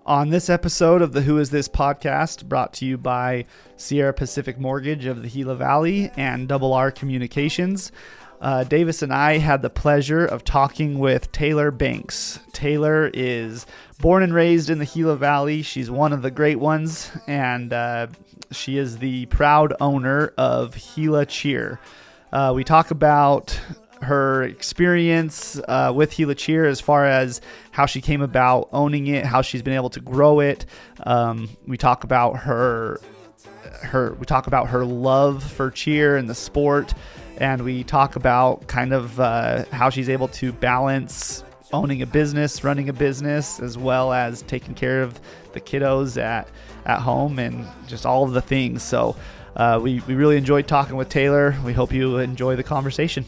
On this episode of the Who Is This podcast, brought to you by Sierra Pacific Mortgage of the Gila Valley and Double R Communications, Davis and I had the pleasure of talking with Taylor Banks. Taylor is born and raised in the Gila Valley. She's one of the great ones, and she is the proud owner of Gila Cheer. We talk about her experience with Gila Cheer as far as how she came about owning it, how she's been able to grow it. We talk about her love for cheer and the sport, and we talk about kind of how she's able to balance owning a business, running a business, as well as taking care of the kiddos at home and just all of the things. So we really enjoyed talking with Taylor. We hope you enjoy the conversation.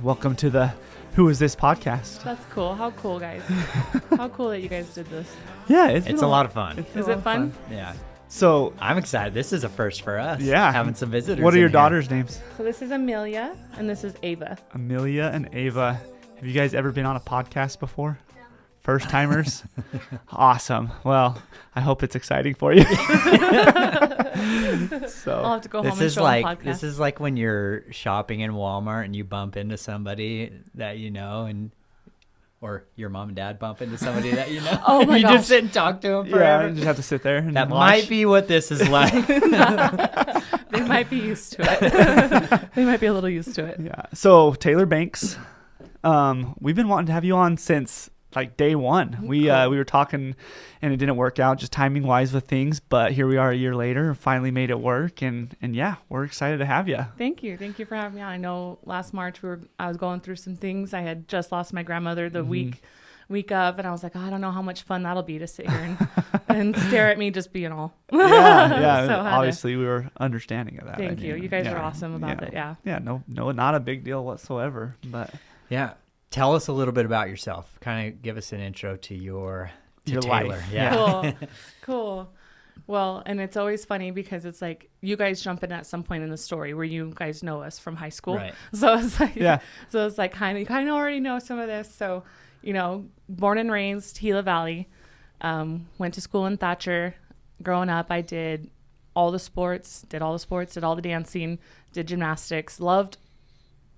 Welcome to the Who Is This podcast. That's cool. How cool, guys. How cool that you guys did this. Yeah, it's a lot of fun. Is it fun? Yeah. So I'm excited. This is a first for us. Yeah. Having some visitors. What are your here. daughters' names? So this is Amelia and this is Ava. Amelia and Ava. Have you guys ever been on a podcast before? First timers? Awesome. Well, I hope it's exciting for you. So I'll have to go home and show them podcast. This is like when you're shopping in Walmart and you bump into somebody that you know, or your mom and dad bump into somebody that you know. Oh my you gosh. just sit and talk to them forever. yeah, you just have to sit there and That watch. might be what this is like. They might be used to it. They might be a little used to it. Yeah. So Taylor Banks, we've been wanting to have you on since like day one. We were talking and it didn't work out just timing wise with things, but here we are a year later, finally made it work, and yeah, we're excited to have you. Thank you for having me on. I know last March I was going through some things. I had just lost my grandmother the week of, and I was like, I don't know how much fun that'll be to sit here and stare at me just being all. Yeah. So obviously we were understanding of that. Thank you. You guys are awesome about it. Yeah. Yeah. No, not a big deal whatsoever. But Yeah. Tell us a little bit about yourself. Kind of give us an intro to your Taylor. Life. Yeah. Cool. Well, and it's always funny because it's like you guys jump in at some point in the story where you guys know us from high school. Right. So it's like, yeah. So it's like kind of already know some of this. So, born and raised Gila Valley, went to school in Thatcher. Growing up, I did all the sports, did all the dancing, did gymnastics, loved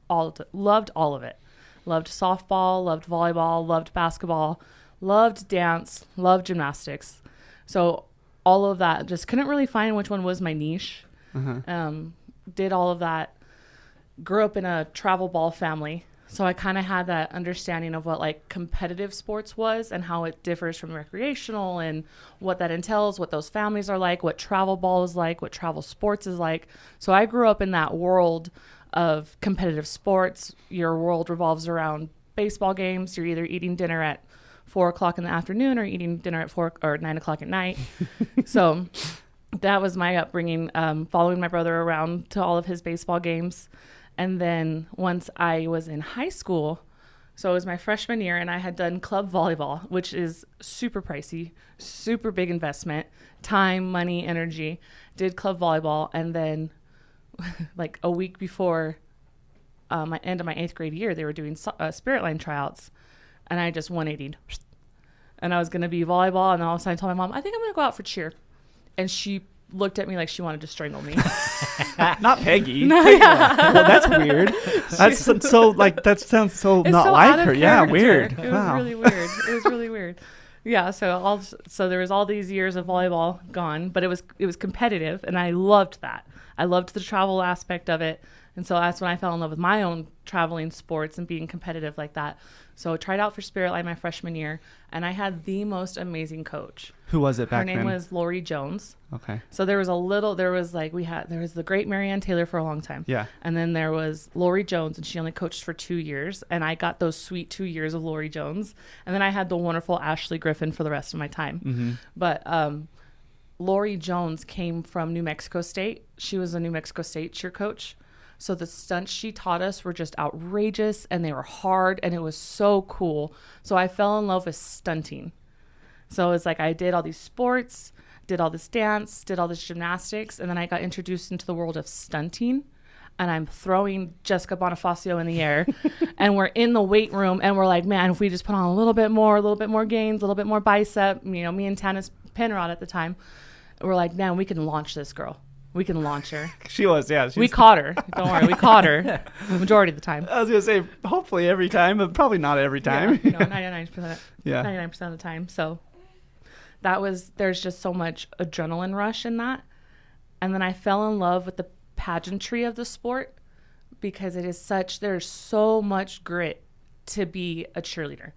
all of it. Loved softball, loved volleyball, loved basketball, loved dance, loved gymnastics. So all of that, just couldn't really find which one was my niche. Did all of that. Grew up in a travel ball family. So I kind of had that understanding of what like competitive sports was and how it differs from recreational and what that entails, what those families are like, what travel ball is like, what travel sports is like. So I grew up in that world of competitive sports. Your world revolves around baseball games. You're either eating dinner at 4:00 in the afternoon or eating dinner at 4 or 9 o'clock at night. So that was my upbringing, following my brother around to all of his baseball games. And then once I was in high school, so it was my freshman year, and I had done club volleyball, which is super pricey, super big investment, time, money, energy. Did club volleyball, and then like a week before my end of my 8th grade year, they were doing Spirit Line tryouts, and I just 180'd, and I was going to be volleyball, and then all of a sudden I told my mom, I think I'm going to go out for cheer, and she looked at me like she wanted to strangle me. Not Peggy. No, yeah. Well, that's weird. That's so like that sounds so It's not so like out of her. Yeah, character. weird. It was Wow. really weird. It was really weird. Yeah, so there was all these years of volleyball gone, but it was competitive, and I loved that. I loved the travel aspect of it, and so that's when I fell in love with my own traveling sports and being competitive like that. So I tried out for Spirit Line my freshman year, and I had the most amazing coach. Who was it back Her then? name was Lori Jones. Okay. So there was the great Marianne Taylor for a long time. Yeah. And then there was Lori Jones, and she only coached for 2 years. And I got those sweet 2 years of Lori Jones. And then I had the wonderful Ashley Griffin for the rest of my time. Mm-hmm. But Lori Jones came from New Mexico State. She was a New Mexico State cheer coach. So the stunts she taught us were just outrageous, and they were hard, and it was so cool. So I fell in love with stunting. So it's like I did all these sports, did all this dance, did all this gymnastics, and then I got introduced into the world of stunting. and I'm throwing Jessica Bonifacio in the air and we're in the weight room and we're like, man, if we just put on a little bit more gains, a little bit more bicep, you know, me and Tannis Penrod at the time, we're like, man, we can launch this girl. We can launch her. She was, yeah. We caught her. Don't worry. We caught her majority of the time. I was going to say, hopefully every time, but probably not every time. Yeah, no, 99%. Yeah. 99% of the time. So there's just so much adrenaline rush in that. And then I fell in love with the pageantry of the sport because there's so much grit to be a cheerleader.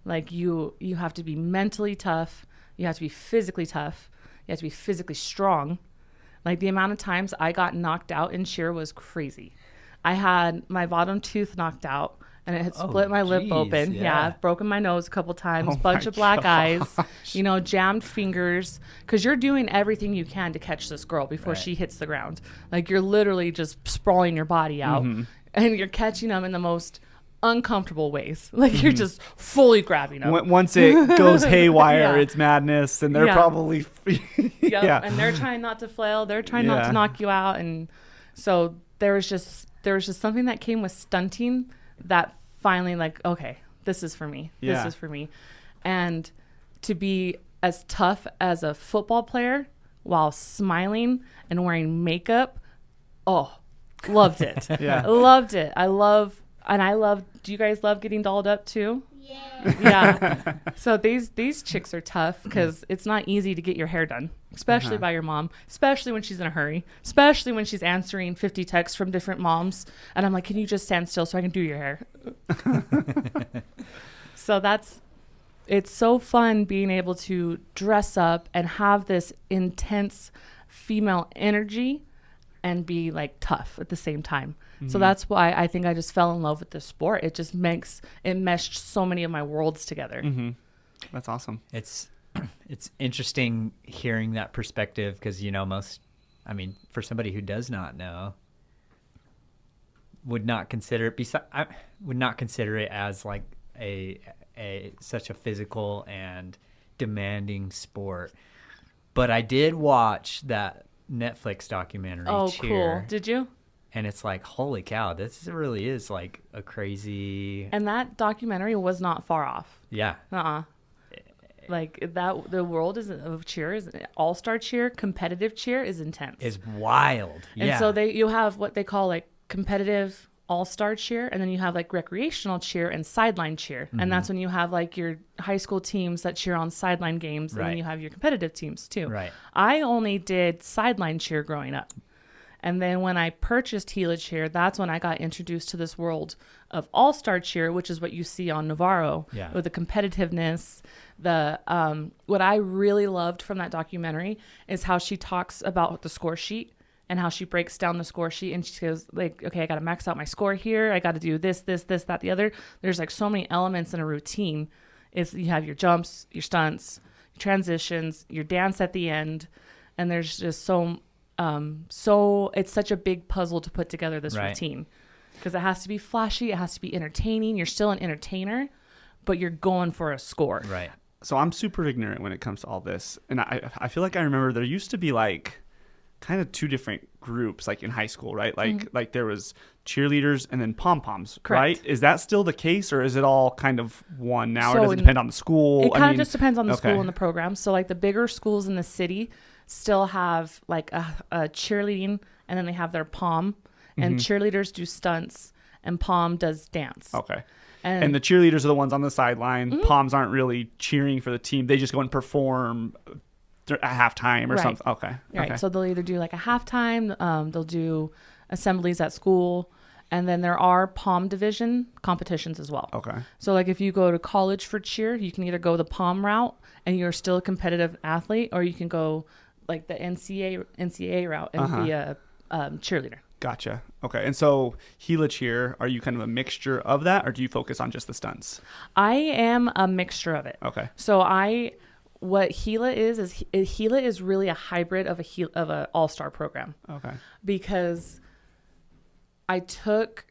Like you have to be mentally tough. You have to be physically tough. You have to be physically strong. Like the amount of times I got knocked out in cheer was crazy. I had my bottom tooth knocked out and it had split my lip open. Yeah. I've broken my nose a couple times, bunch of black eyes, you know, jammed fingers. Because you're doing everything you can to catch this girl before she hits the ground. Like you're literally just sprawling your body out and you're catching them in the most uncomfortable ways. Like you're just fully grabbing them. Once it goes haywire, it's madness, and they're probably and they're trying not to flail. They're trying not to knock you out, and so there was just something that came with stunting that finally, like, okay, this is for me. This is for me. And to be as tough as a football player while smiling and wearing makeup, loved it. Loved it. Do you guys love getting dolled up too? Yeah. So these chicks are tough because it's not easy to get your hair done, especially by your mom, especially when she's in a hurry, especially when she's answering 50 texts from different moms. And I'm like, can you just stand still so I can do your hair? So it's so fun being able to dress up and have this intense female energy and be like tough at the same time. So that's why I think I just fell in love with this sport. It just meshed so many of my worlds together. That's awesome. It's interesting hearing that perspective because, you know, for somebody who does not know, would not consider it as like such a physical and demanding sport. But I did watch that Netflix documentary. Oh, Cheer, cool. Did you? And it's like, holy cow, this really is like a crazy... And that documentary was not far off. Yeah. Like that, the world of cheer is all-star cheer, competitive cheer is intense. Is wild. And so you have what they call like competitive all-star cheer, and then you have like recreational cheer and sideline cheer. And that's when you have like your high school teams that cheer on sideline games, and then you have your competitive teams too. Right. I only did sideline cheer growing up. And then when I purchased Gila Cheer, that's when I got introduced to this world of all-star cheer, which is what you see on Navarro with the competitiveness. What I really loved from that documentary is how she talks about the score sheet and how she breaks down the score sheet. And she goes like, okay, I got to max out my score here. I got to do this, that, the other. There's like so many elements in a routine. You have your jumps, your stunts, your transitions, your dance at the end. And there's just so it's such a big puzzle to put together this routine because it has to be flashy. It has to be entertaining. You're still an entertainer, but you're going for a score. Right. So I'm super ignorant when it comes to all this. And I feel like I remember there used to be like kind of two different groups, like in high school, right? Like there was cheerleaders and then pom-poms, right? Is that still the case, or is it all kind of one now, or does it depend on the school? It kind of just depends on the school and the program. So like the bigger schools in the city still have like a cheerleading, and then they have their pom, and cheerleaders do stunts and pom does dance. Okay. And the cheerleaders are the ones on the sideline. Poms aren't really cheering for the team. They just go and perform at halftime or something. Okay. Right. So they'll either do like a halftime, they'll do assemblies at school, and then there are pom division competitions as well. Okay. So like if you go to college for cheer, you can either go the pom route and you're still a competitive athlete, or you can go like the NCAA route and be a cheerleader. Gotcha. Okay. And so Gila Cheer, are you kind of a mixture of that, or do you focus on just the stunts? I am a mixture of it. Okay. So what Gila is Gila is really a hybrid of a all-star program. Okay. Because I took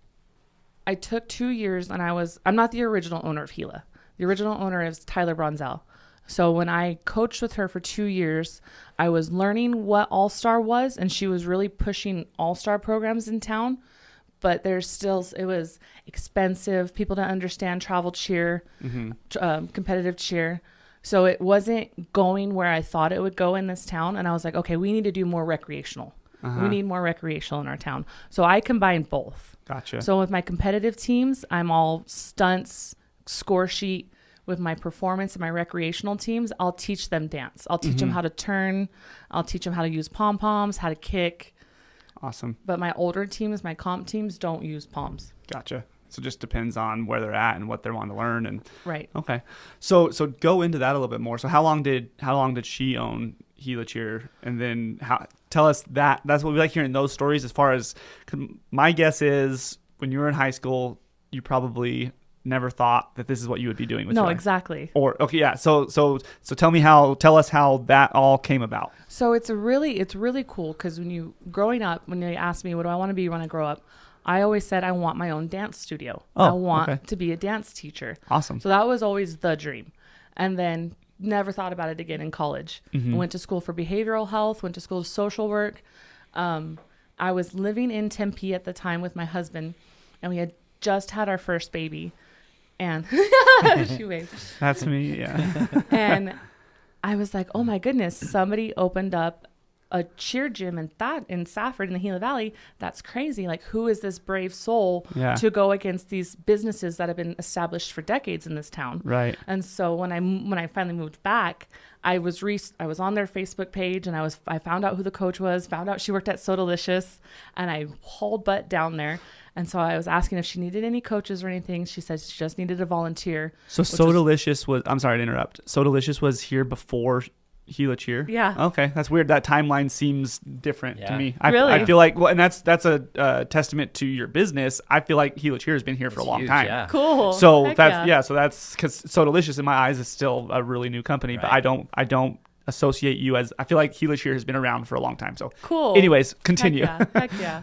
2 years, and I'm not the original owner of Gila. The original owner is Tyler Bronzell. So when I coached with her for 2 years, I was learning what All-Star was, and she was really pushing All-Star programs in town. But it was expensive. People didn't understand travel cheer, competitive cheer. So it wasn't going where I thought it would go in this town. And I was like, okay, we need to do more recreational. We need more recreational in our town. So I combined both. Gotcha. So with my competitive teams, I'm all stunts, score sheet. With my performance and my recreational teams, I'll teach them dance. I'll teach them how to turn. I'll teach them how to use pom-poms, how to kick. Awesome. But my older teams, my comp teams, don't use poms. Gotcha. So it just depends on where they're at and what they want to learn. And Right. Okay. So go into that a little bit more. So how long did she own Gila Cheer? And then tell us that. That's what we like hearing those stories. As far as my guess is, when you were in high school, you probably never thought that this is what you would be doing with your life. Exactly. Or okay, yeah. So tell us how that all came about. So it's really cool because growing up, when they asked me what do I want to be when I grow up, I always said I want my own dance studio. I want to be a dance teacher. Awesome. So that was always the dream. And then never thought about it again in college. I went to school for behavioral health, went to school for social work. I was living in Tempe at the time with my husband, and we had just had our first baby. And she waves. That's me, yeah. And I was like, oh my goodness, somebody opened up a cheer gym in Safford in the Gila Valley. That's crazy. Like, who is this brave soul to go against these businesses that have been established for decades in this town? Right. And so when I finally moved back, I was on their Facebook page, and I found out who the coach was, found out she worked at Sodalicious, and I hauled butt down there. And so I was asking if she needed any coaches or anything. She said she just needed a volunteer. So Sodalicious was, I'm sorry to interrupt. Sodalicious was here before Gila Cheer? Yeah. Okay. That's weird. That timeline seems different to me. Really? I feel like, well, and that's a testament to your business. I feel like Gila Cheer has been here for a long huge, time. yeah. Cool. So Heck so that's because Sodalicious in my eyes is still a really new company, but I don't associate you as, I feel like Gila Cheer has been around for a long time. So cool. Anyways, continue. Heck yeah.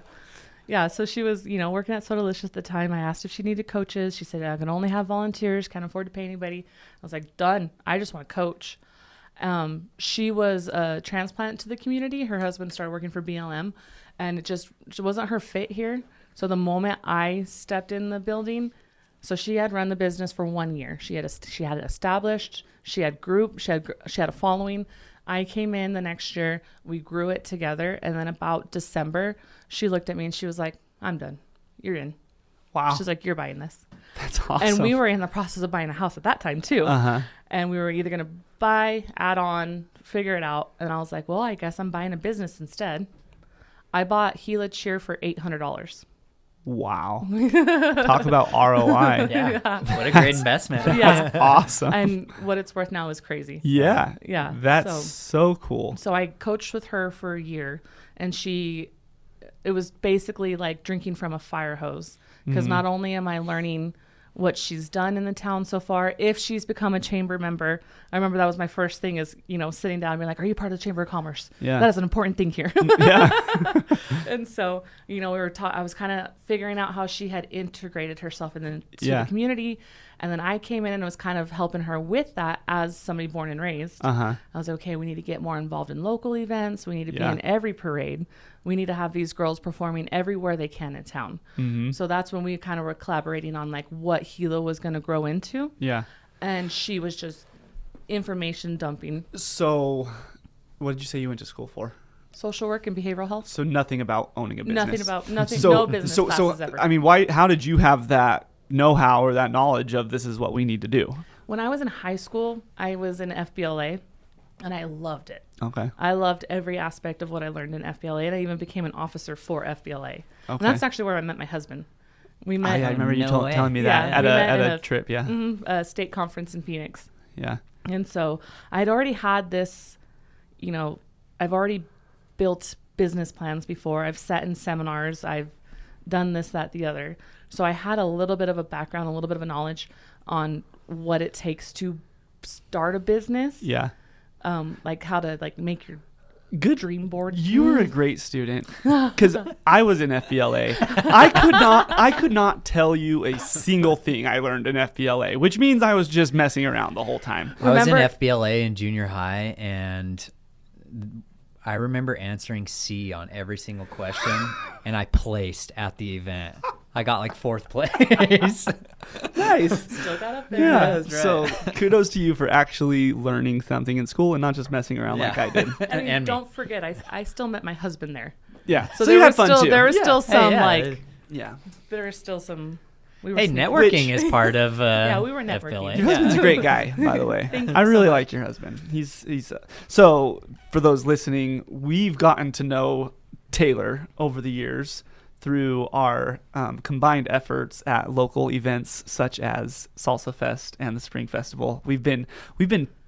Yeah, so she was, working at Sodalicious at the time. I asked if she needed coaches. She said, I can only have volunteers, can't afford to pay anybody. I was like, done. I just want to coach. She was a transplant to the community. Her husband started working for BLM, and it wasn't her fit here. So the moment I stepped in the building, so she had run the business for 1 year. She had it established. She had group. She had a following. I came in the next year. We grew it together. And then about December, she looked at me and she was like, I'm done. You're in. Wow. She's like, you're buying this. That's awesome. And we were in the process of buying a house at that time too. And we were either going to buy, add on, figure it out. And I was like, well, I guess I'm buying a business instead. I bought Gila Cheer for $800. Wow. Talk about ROI. Yeah. What a great investment. That's awesome. And what it's worth now is crazy. Yeah. Yeah. That's so cool. So I coached with her for a year, and it was basically like drinking from a fire hose, because not only am I learning what she's done in the town so far, if she's become a chamber member. I remember that was my first thing is, sitting down and being like, are you part of the Chamber of Commerce? Yeah. That is an important thing here. Yeah. And so, I was kind of figuring out how she had integrated herself into the community. And then I came in and was kind of helping her with that as somebody born and raised. I was like, okay, we need to get more involved in local events. We need to be in every parade. We need to have these girls performing everywhere they can in town. So that's when we kind of were collaborating on like what Gila was going to grow into. Yeah. And she was just information dumping. So what did you say you went to school for? Social work and behavioral health. So nothing about owning a business. No business classes ever. I mean, how did you have that know-how or that knowledge of this is what we need to do? When I was in high school, I was in FBLA, and I loved it. Okay. I loved every aspect of what I learned in FBLA, and I even became an officer for FBLA. Okay. And that's actually where I met my husband. We met. I remember you telling me that at a trip. Yeah. A state conference in Phoenix. Yeah. And so I'd already had this, I've already built business plans before. I've sat in seminars. I've done this, that, the other. So I had a little bit of a background, a little bit of a knowledge on what it takes to start a business. Yeah. Like how to make your good dream board. You were a great student because I was in FBLA. I could not tell you a single thing I learned in FBLA, which means I was just messing around the whole time. I was in Remember- FBLA in junior high, and I remember answering C on every single question, and I placed at the event. I got like 4th place. Nice. Still got up there. Yeah. That's right. So kudos to you for actually learning something in school and not just messing around like I did. I mean, And me. don't forget, I still met my husband there. Yeah. So, you there had was fun still too. there was Yeah. still some yeah. like Yeah. there was still some. We were Hey, sneaky. networking is part of Yeah, we were networking. FBLA. Your husband's a great guy, by the way. Thank you I really so like your husband. He's so for those listening, we've gotten to know Taylor over the years through our combined efforts at local events such as Salsa Fest and the Spring Festival. We've been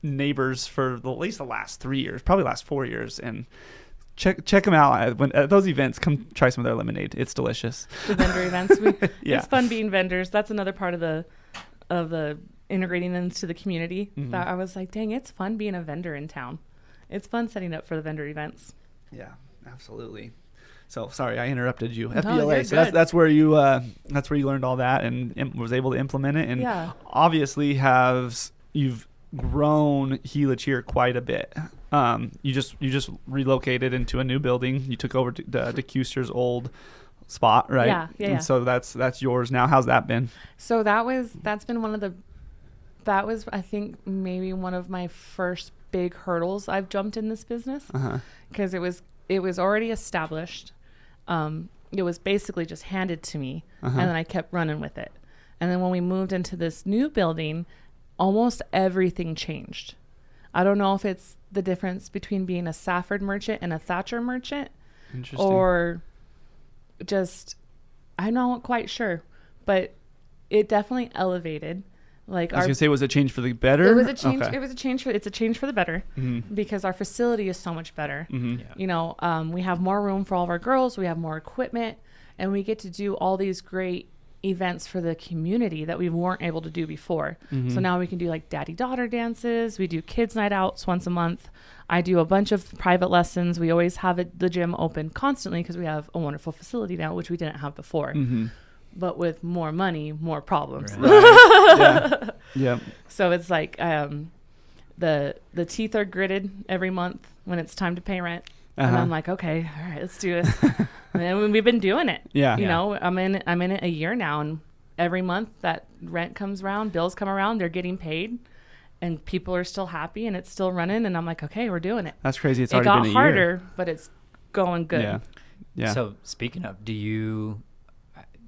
neighbors for at least the last 3 years, probably last 4 years, and check them out at those events. Come try some of their lemonade; it's delicious. The vendor events. Yeah. It's fun being vendors. That's another part of the integrating into the community. That I was like, dang, it's fun being a vendor in town. It's fun setting up for the vendor events. Yeah, absolutely. So sorry, I interrupted you. you're FBLA. So good. that's where you learned all that and was able to implement it. And Yeah. obviously you've grown Gila Cheer quite a bit. You just relocated into a new building. You took over the Custer's old spot, right? Yeah. And so that's yours now. How's that been? So that's been that was I think maybe one of my first big hurdles I've jumped in this business because it was already established. It was basically just handed to me, and then I kept running with it. And then when we moved into this new building, almost everything changed. I don't know if it's the difference between being a Safford merchant and a Thatcher merchant, Interesting. or just I'm not quite sure, but it definitely elevated. Like I was gonna say, was it a change for the better? it was a change. Okay. It was a change it's a change for the better because our facility is so much better. Yeah. You know, we have more room for all of our girls. We have more equipment, and we get to do all these great events for the community that we weren't able to do before. So now we can do like daddy-daughter dances. We do kids' night outs once a month. I do a bunch of private lessons. We always have the gym open constantly because we have a wonderful facility now, which we didn't have before. But with more money, more problems. Right. Yeah. Yep. So it's like the teeth are gritted every month when it's time to pay rent. And I'm like, okay, all right, let's do this. And we've been doing it. Yeah. You know, I'm in it a year now, and every month that rent comes around, bills come around, they're getting paid, and people are still happy, and it's still running. And I'm like, okay, we're doing it. That's crazy. It's It already got been a harder, year. but it's going good. Yeah. Yeah. So speaking of, do you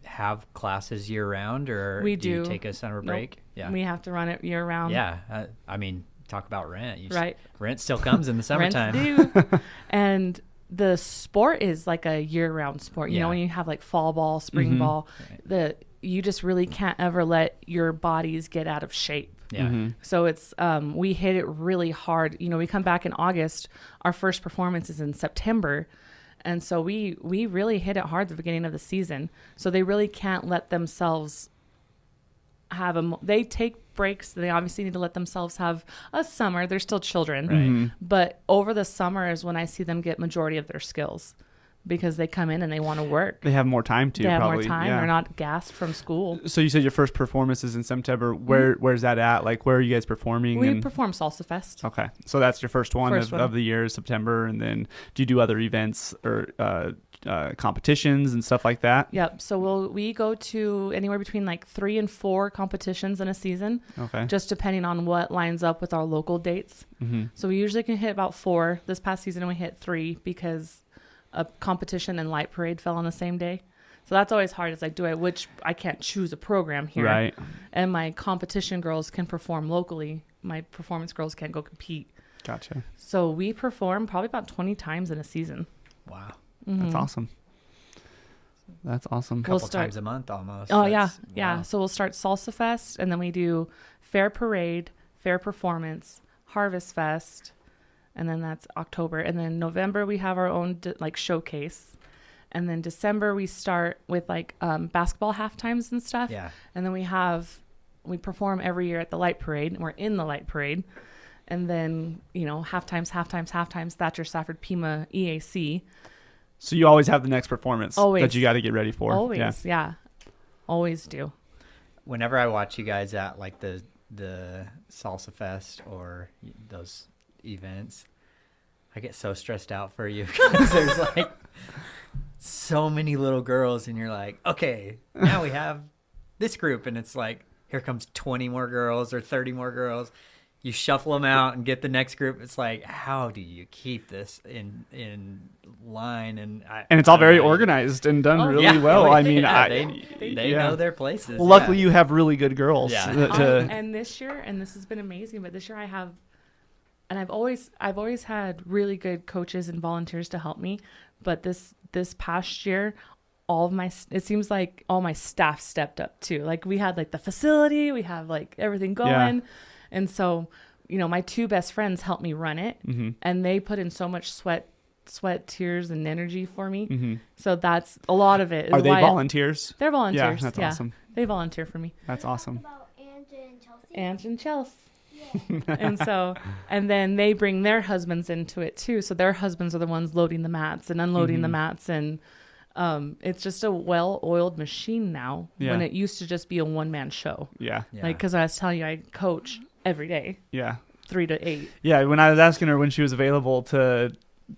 have classes year round, or We do you do. take a summer Nope. break? Yeah. We have to run it year round. Yeah. I mean, talk about rent. Right. Rent still comes in the summertime. Rents do. And the sport is like a year-round sport. You know, Yeah. when you have like fall ball, spring ball, you just really can't ever let your bodies get out of shape. Yeah. So it's we hit it really hard. You know, we come back in August. Our first performance is in September. And so we really hit it hard at the beginning of the season. So they really can't let themselves have they take breaks. They obviously need to let themselves have a summer. They're still children. Right. But over the summer is when I see them get majority of their skills because they come in and they want to work. They have more time to. They have probably. more time. Yeah. They're not gassed from school. So you said your first performance is in September. Where's that at? Like, where are you guys performing? We perform Salsa Fest. Okay, so that's your first one, First one. of the year, September, and then do you do other events or competitions and stuff like that? Yep. So we go to anywhere between like 3 and 4 competitions in a season, Okay. just depending on what lines up with our local dates. So we usually can hit about 4. This past season we hit 3 because a competition and light parade fell on the same day. So that's always hard. It's like, I can't choose a program here. Right. And my competition girls can perform locally. My performance girls can't go compete. Gotcha. So we perform probably about 20 times in a season. Wow. That's awesome. That's awesome. We'll Couple start- times a month almost. Oh, That's- yeah. wow. So we'll start Salsa Fest, and then we do Fair Parade, Fair Performance, Harvest Fest, and then that's October. And then November, we have our own showcase. And then December, we start with like basketball halftimes and stuff. Yeah. And then we perform every year at the light parade, and we're in the light parade. And then, half times, Thatcher, Stafford, Pima, EAC. So you always have the next performance Always. that you got to get ready for. Always, yeah. Always do. Whenever I watch you guys at like the Salsa Fest or those events, I get so stressed out for you because there's like so many little girls and you're like, okay, now we have this group, and it's like, here comes 20 more girls or 30 more girls. You shuffle them out and get the next group. It's like, how do you keep this in line? And it's all very organized and done really well. I mean, they know their places. Well, luckily you have really good girls. Yeah. And this year, and this has been amazing, but this year I have, and I've always had really good coaches and volunteers to help me. But this past year, it seems like all my staff stepped up too. Like we had like the facility, we have like everything going. Yeah. And so, my two best friends helped me run it, and they put in so much sweat, tears, and energy for me. Mm-hmm. So that's a lot of it. Are they volunteers? They're volunteers. Yeah, that's awesome. They volunteer for me. That's awesome. About Chelsea? And Chelsea. Yeah. and then they bring their husbands into it too. So their husbands are the ones loading the mats and unloading the mats, and it's just a well-oiled machine now. Yeah. When it used to just be a one-man show. Yeah. Like, because I was telling you, I coach every day. Yeah. 3 to 8. Yeah. When I was asking her when she was available to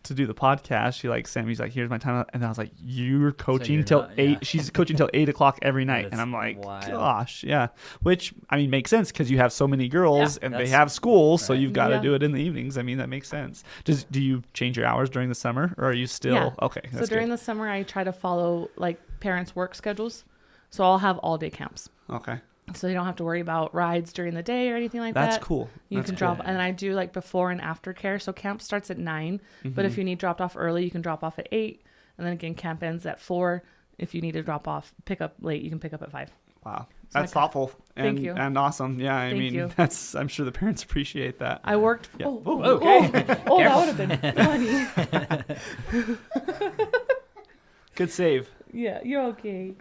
do the podcast, she he's like, here's my time. And I was like, you're coaching till 8. Yeah. She's coaching till 8:00 every night. And I'm like, wild. Gosh. Yeah. Which, I mean, makes sense because you have so many girls and they have school. Right. So you've got to do it in the evenings. I mean, that makes sense. Do you change your hours during the summer, or are you still? Yeah. Okay. So during the summer, I try to follow like parents' work schedules. So I'll have all day camps. Okay. So you don't have to worry about rides during the day or anything like that. That's cool. You can drop, and I do like before and after care. So camp starts at 9, but if you need dropped off early, you can drop off at 8, and then again camp ends at 4. If you need to pick up late, you can pick up at 5. Wow, that's thoughtful. Thank you. And awesome. Yeah, I mean, I'm sure the parents appreciate that. I worked. Yeah. Okay. That would have been funny. Good save. Yeah, you're okay.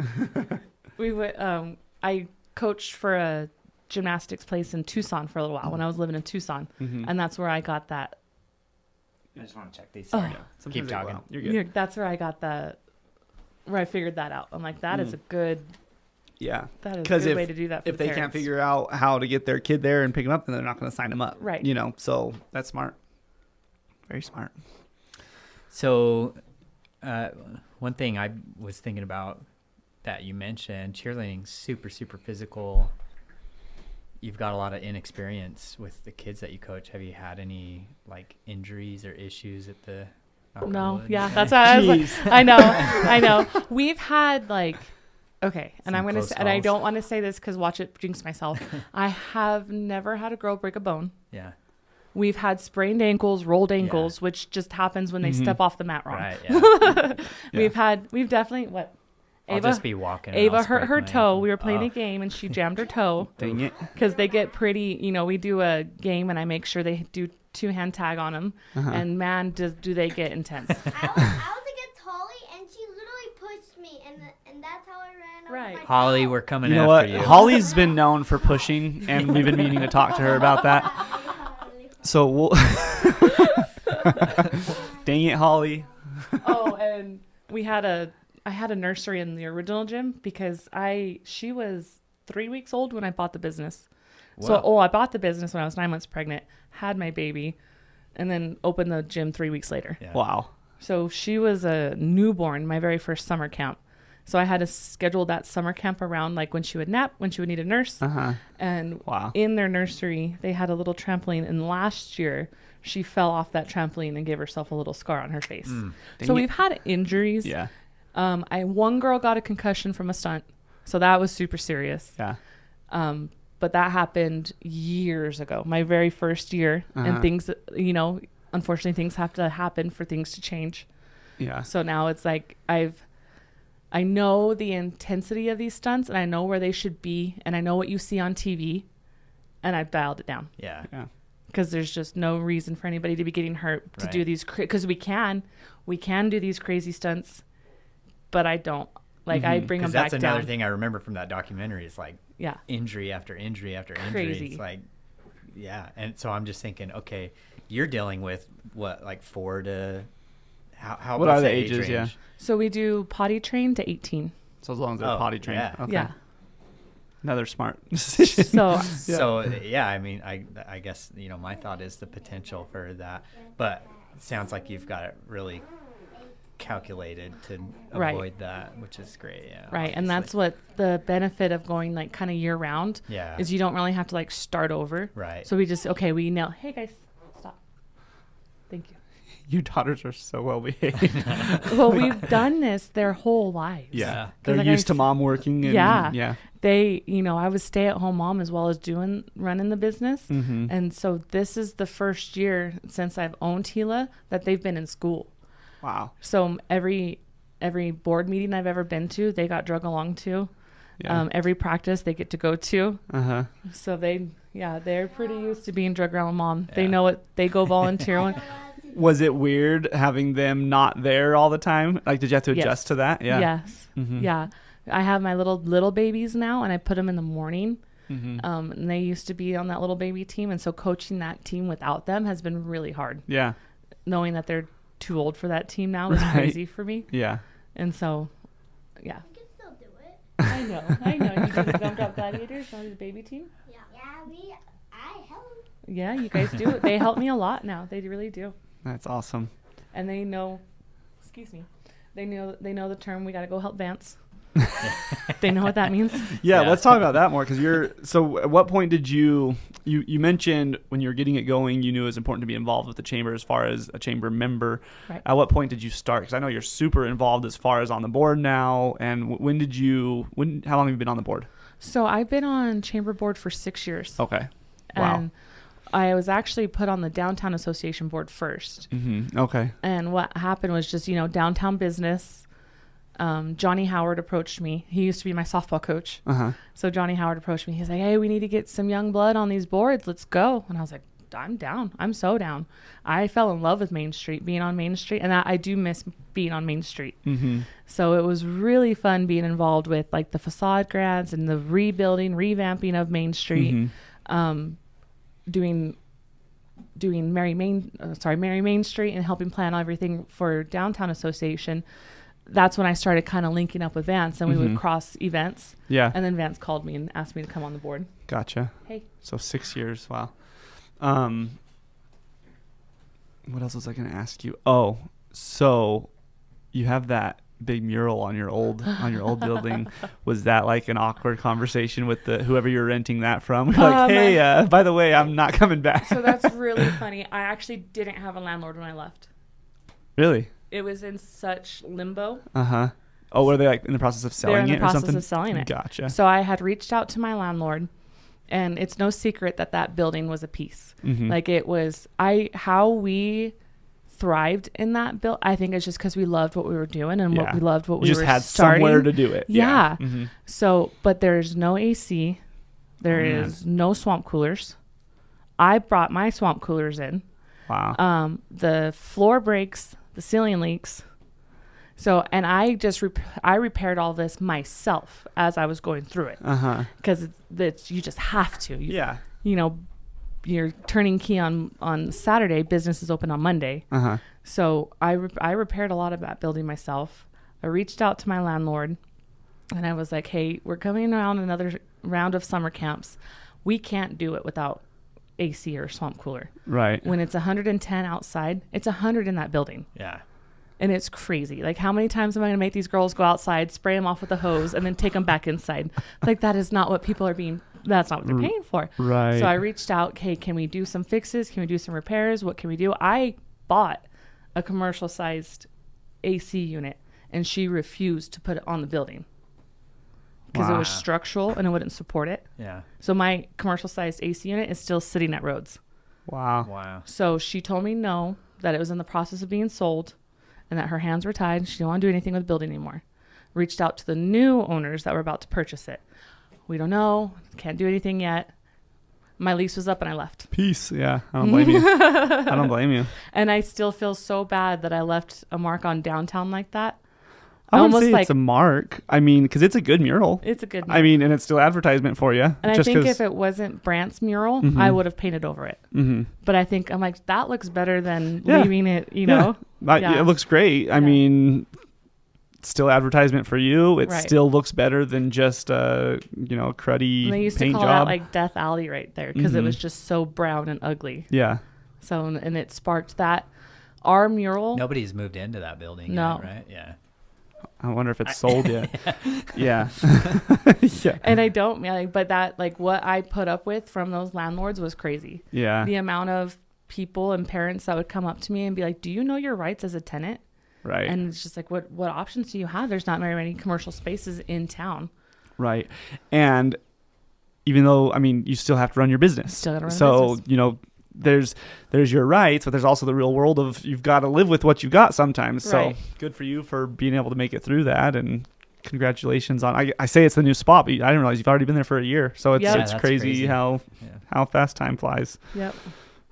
We went. I coached for a gymnastics place in Tucson for a little while when I was living in Tucson, and that's where I got that. I just want to check these. Sorry. Keep talking. You're good. That's where I got that. Where I figured that out. I'm like, that is a good. Yeah, that is a good way to do that. For if they can't figure out how to get their kid there and pick them up, then they're not going to sign them up. Right. So that's smart. Very smart. So, one thing I was thinking about that you mentioned, cheerleading, super, super physical. You've got a lot of inexperience with the kids that you coach. Have you had any like injuries or issues at the? No, yeah, that's what I was like. I know. We've had like, okay, and I'm gonna say, and I don't want to say this because watch it jinx myself. I have never had a girl break a bone. Yeah. We've had sprained ankles, rolled ankles, which just happens when they step off the mat wrong. Right. Yeah. We've definitely what. I'll just be walking. Ava hurt her toe. We were playing a game and she jammed her toe. Dang it. Because they get pretty, we do a game and I make sure they do 2-hand tag on them. And man, do they get intense. I was against Holly and she literally pushed me and that's how I ran. Right. Holly, we're coming after what? you. Holly's been known for pushing and we've been meaning to talk to her about that. So we'll. Dang it, Holly. Oh, and I had a nursery in the original gym because she was 3 weeks old when I bought the business. Wow. So, I bought the business when I was 9 months pregnant, had my baby, and then opened the gym 3 weeks later. Yeah. Wow. So she was a newborn, my very first summer camp. So I had to schedule that summer camp around like when she would nap, when she would need a nurse. And in their nursery, they had a little trampoline. And last year, she fell off that trampoline and gave herself a little scar on her face. So we've had injuries. Yeah. One girl got a concussion from a stunt, so that was super serious. Yeah. But that happened years ago, my very first year, and things, unfortunately, things have to happen for things to change. Yeah. So now it's like I know the intensity of these stunts, and I know where they should be, and I know what you see on TV, and I've dialed it down. Yeah. Yeah. Because there's just no reason for anybody to be getting hurt to do these, because we can do these crazy stunts. But I don't. I bring them back down. That's another thing I remember from that documentary is like injury after injury after injury. Crazy. It's like yeah. And so I'm just thinking, okay, you're dealing with what, like 4 to how What what's are the age ages? range? Yeah. So we do potty train to 18. So as long as they're Oh, potty trained. yeah. Okay. Yeah. Another smart decision. So So yeah, I mean, I guess, you know, my thought is the potential for that, but it sounds like you've got it really calculated to Right. avoid that, which is great. Yeah. right, and obviously. that's what the benefit of going like kind of year round Yeah. is. You don't really have to like start over. Right. So we just we know. Hey guys, stop. Thank you. Your daughters are so well behaved. Well, we've done this their whole lives. Yeah. 'Cause They're like used to mom working. And, Yeah. Yeah. They, I was stay-at-home mom as well as running the business. Mm-hmm. And so this is the first year since I've owned Gila that they've been in school. Wow. So every board meeting I've ever been to, they got drug along to. Yeah. Every practice they get to go to. Uh-huh. So they're pretty used to being drug around mom. They Yeah. know it. They go volunteer. When, Was it weird having them not there all the time? Like, did you have to adjust Yes. to that? Yeah. Yes. Mm-hmm. Yeah. I have my little babies now, and I put them in the morning. Mm-hmm. And they used to be on that little baby team, and so coaching that team without them has been really hard. Yeah. Knowing that they're too old for that team now is Right. crazy for me. Yeah. And so, yeah, You can still do it. I know. You do the Gummed Up Gladiators, on the baby team. Yeah. Yeah, I help. Yeah, you guys do it. They help me a lot now. They really do, That's awesome. and they know. Excuse me. They know the term. We got to go help Vance. They know what that means. Yeah, Yeah. let's talk about that more because so at what point did you mentioned when you were getting it going, you knew it was important to be involved with the chamber as far as a chamber member. Right. At what point did you start? Because I know you're super involved as far as on the board now. And how long have you been on the board? So I've been on chamber board for 6 years. Okay. Wow. And I was actually put on the Downtown Association board first. Mm-hmm. Okay. And what happened was just, downtown business. Johnny Howard approached me. He used to be my softball coach. Uh-huh. So Johnny Howard approached me. He's like, hey, we need to get some young blood on these boards. Let's go. And I was like, I'm down. I'm so down. I fell in love with Main Street, being on Main Street. And I do miss being on Main Street. Mm-hmm. So it was really fun being involved with like the facade grads and the revamping of Main Street. Mm-hmm. Doing Mary Main Street and helping plan everything for Downtown Association. That's when I started kind of linking up with Vance, and we would cross events. Yeah. And then Vance called me and asked me to come on the board. Gotcha. Hey. So 6 years. Wow. What else was I going to ask you? Oh, so you have that big mural on your old building. Was that like an awkward conversation with whoever you're renting that from? Like, hey, by the way, I'm not coming back. So that's really funny. I actually didn't have a landlord when I left. Really? It was in such limbo. Uh-huh. Oh, were they like in the process of selling They're in it the or process something? of selling it. Gotcha. So I had reached out to my landlord, and it's no secret that building was a piece. Mm-hmm. Like it was, how we thrived in that build. I think it's just because we loved what we were doing and what we loved what you we just were had starting. somewhere to do it. Yeah. Mm-hmm. So, but there's no AC. There is no swamp coolers. I brought my swamp coolers in. Wow. The floor breaks, the ceiling leaks. So, and I just I repaired all this myself as I was going through it. Uh-huh. Because you just have to. Yeah. You're turning key on Saturday. Business is open on Monday. Uh-huh. So I repaired a lot of that building myself. I reached out to my landlord, and I was like, hey, we're coming around another round of summer camps. We can't do it without AC or swamp cooler. Right. When it's 110 outside, it's 100 in that building. Yeah. And it's crazy. Like, how many times am I going to make these girls go outside, spray them off with a hose, and then take them back inside? Like, that is not what people are that's not what they're paying for. Right. So I reached out, hey, can we do some fixes? Can we do some repairs? What can we do? I bought a commercial-sized AC unit, and she refused to put it on the building because it was structural and it wouldn't support it. Yeah. So my commercial-sized AC unit is still sitting at Rhodes. Wow. Wow. So she told me no, that it was in the process of being sold, and that her hands were tied. She didn't want to do anything with the building anymore. Reached out to the new owners that were about to purchase it. We don't know. Can't do anything yet. My lease was up and I left. Peace. Yeah. I don't blame you. I don't blame you. And I still feel so bad that I left a mark on downtown like that. I wouldn't almost say like it's a mark. I mean, because it's a good mural. it's a good. I mean, and it's still advertisement for you. And I think if it wasn't Brant's mural, I would have painted over it. But I think I'm like, that looks better than leaving it, you know? It looks great. I mean, it's still advertisement for you. It still looks better than just cruddy And they used paint to call job. that like Death Alley right there because it was just so brown and ugly. Yeah. So, and it sparked that. Our mural. Nobody's moved into that building No. yet, right? Yeah. I wonder if it's sold yet. Yeah. Yeah. And I don't, but that, like, what I put up with from those landlords was crazy. Yeah. The amount of people and parents that would come up to me and be like, do you know your rights as a tenant? Right. And it's just like, what options do you have? There's not very many commercial spaces in town. Right. And even though, I mean, you still have to run your business. Still gotta run a so, business. There's your rights, but there's also the real world of you've got to live with what you got sometimes. Right. So good for you for being able to make it through that, and congratulations on. I say it's the new spot, but I didn't realize you've already been there for a year. So it's Yep. it's crazy how fast time flies. Yep.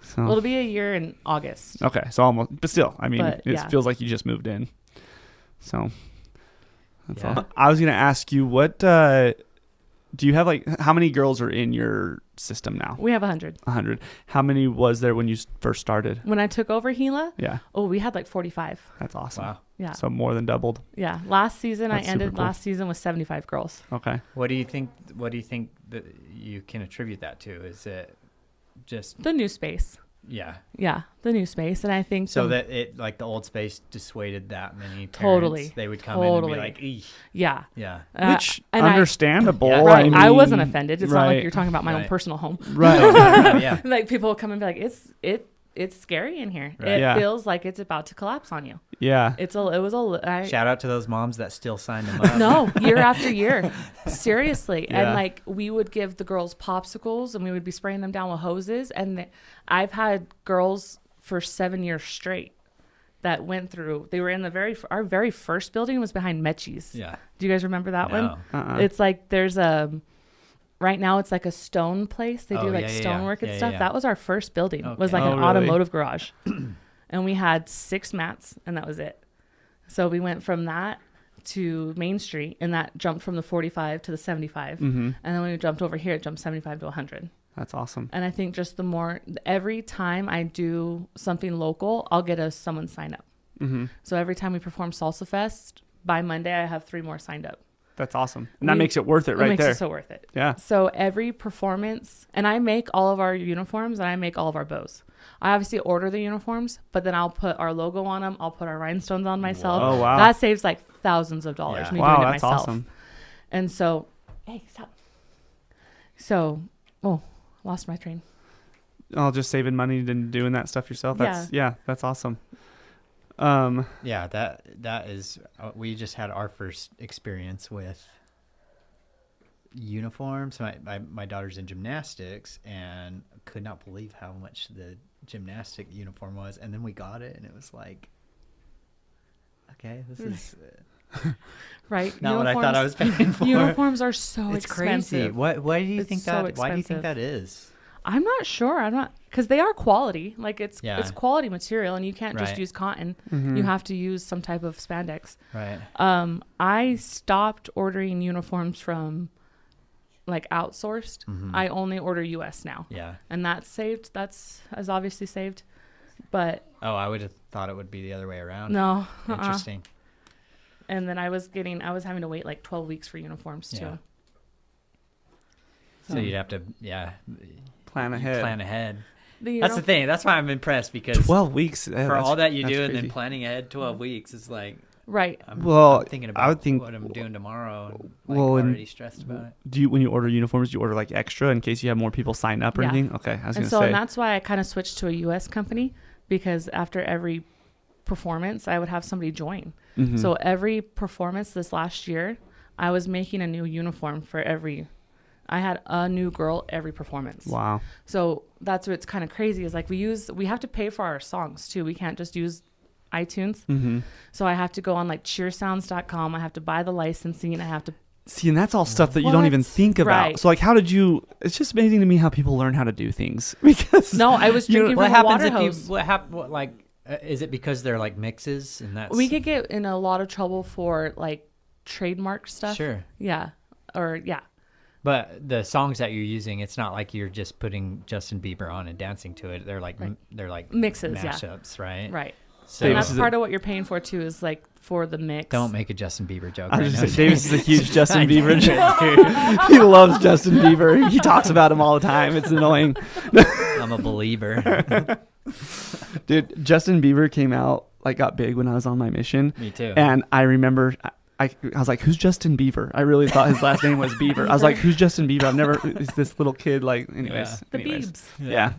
So Well, it'll be a year in August. okay, so almost, but still, I mean, But, feels like you just moved in. So that's Yeah. all. I was gonna ask you what do you have, like, how many girls are in your system now? We have 100. 100. How many was there when you first started? When I took over Gila, Yeah, we had like 45. that's awesome. Wow. Yeah. So more than doubled. Yeah. Last season, That's I ended super cool. last season with 75 girls. Okay. What do you think that you can attribute that to? Is it just The new space. yeah? Yeah. The new space. And I think So that it, like, the old space dissuaded that many parents. Totally. They would come in and be like, "Eesh." yeah. Yeah. Which and understandable. Right. I I wasn't mean, offended. It's not right. like you're talking about my own Right. personal home. Right. Yeah. Like, people will come and be like, it's scary in here. Right. It Yeah. feels like it's about to collapse on you. Yeah. Shout out to those moms that still signed them up. No, year after year. Seriously. Yeah. And like, we would give the girls popsicles and we would be spraying them down with hoses. And I've had girls for 7 years straight that went through. They were in our very first building was behind Mechie's. Yeah. Do you guys remember that No. one? It's like, there's right now it's like a stone place. They do like stonework and stuff. yeah. That was our first building. It was Okay. like an Oh, really? automotive garage. And we had 6 mats and that was it. So we went from that to Main Street, and that jumped from the 45 to the 75. Mm-hmm. And then when we jumped over here, it jumped 75 to 100. That's awesome. And I think just every time I do something local, I'll get someone sign up. Mm-hmm. So every time we perform Salsa Fest, by Monday, I have 3 more signed up. That's awesome. And that makes it worth it right makes there. it so worth it. Yeah. So every performance, and I make all of our uniforms and I make all of our bows. I obviously order the uniforms, but then I'll put our logo on them. I'll put our rhinestones on myself. Whoa. Oh, wow. That saves like thousands of dollars. Yeah. Me Wow, doing it that's myself. awesome. And so, hey, stop. So, lost my train. Oh, just saving money and doing that stuff yourself. That's awesome. Yeah, that is. We just had our first experience with uniforms. My daughter's in gymnastics and could not believe how much the gymnastic uniform was. And then we got it, and it was like, okay, this is Right. not what I thought I was paying for. Uniforms are so It's expensive. crazy. Why do you It's think so that? Why do you think expensive. that is? I'm not sure. Because they are quality. Like it's Yeah. quality material, and you can't just Right. use cotton. Mm-hmm. You have to use some type of spandex. Right. I stopped ordering uniforms from like outsourced. Mhm. I only order US now. Yeah. And that's saved. That's as obviously saved. But Oh, I would have thought it would be the other way around. no. Interesting. And then I was having to wait like 12 weeks for uniforms too. Yeah. So you'd have to, Plan ahead. plan ahead. The That's the thing. That's why I'm impressed because 12 weeks. for all that you that's do and crazy. then planning ahead 12 weeks is like, Right. I'm thinking I would about think- what I'm doing tomorrow and well, and- already stressed about it. Do you, when you order uniforms, do you order like extra in case you have more people sign up or Yeah. anything? Okay, I was And gonna so say. and that's why I kind of switched to a US company, because after every performance, I would have somebody join. Mhm. So every performance this last year, I was making a new uniform for I had a new girl every performance. Wow. So that's what's kind of crazy is like we have to pay for our songs too. We can't just use iTunes. Mm-hmm. So I have to go on like cheersounds.com. I have to buy the licensing. I have to See, and that's all stuff that you don't What? even think about. Right. So, like, how did you? It's just amazing to me how people learn how to do things because No, I was You know, drinking What from a happens water if hose. you? What happened? Like Is it because they're like mixes and that's We could get in a lot of trouble for like trademark stuff. Sure. Yeah. Or yeah. But the songs that you're using, it's not like you're just putting Justin Bieber on and dancing to it. They're like they're like Mixes, mashups, right? Right. So And that's part of what you're paying for too, is like for the mix. don't make a Justin Bieber joke. I Right was now. just saying, Davis is a huge Justin I Bieber. know. He loves Justin Bieber. He talks about him all the time. It's annoying. I'm a believer. Dude, Justin Bieber came out, like got big when I was on my mission. Me too. And I remember I was like, who's Justin Bieber? I really thought his last name was Bieber. I was like, who's Justin Bieber? I've never, it's this little kid, like, anyways. Yeah. The anyways. Biebs. Yeah.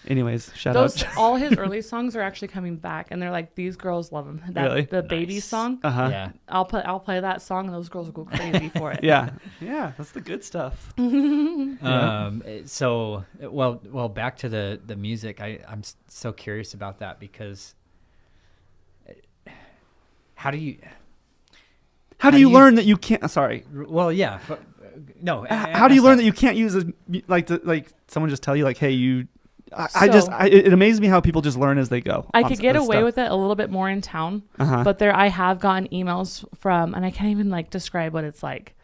Anyways, shout Those out. all his early songs are actually coming back, and they're like, these girls love him. Really? The baby Nice. song. Uh-huh. Yeah. I'll play that song, and those girls will go crazy for it. Yeah. Yeah. That's the good stuff. So well back to the music. I'm so curious about that because how do you learn that you can't, sorry. well yeah no How do you learn that you can't use like someone just tell you like, hey, it amazes me how people just learn as they go. I could get away with it a little bit more in town, but I have gotten emails from, and I can't even like describe what it's like.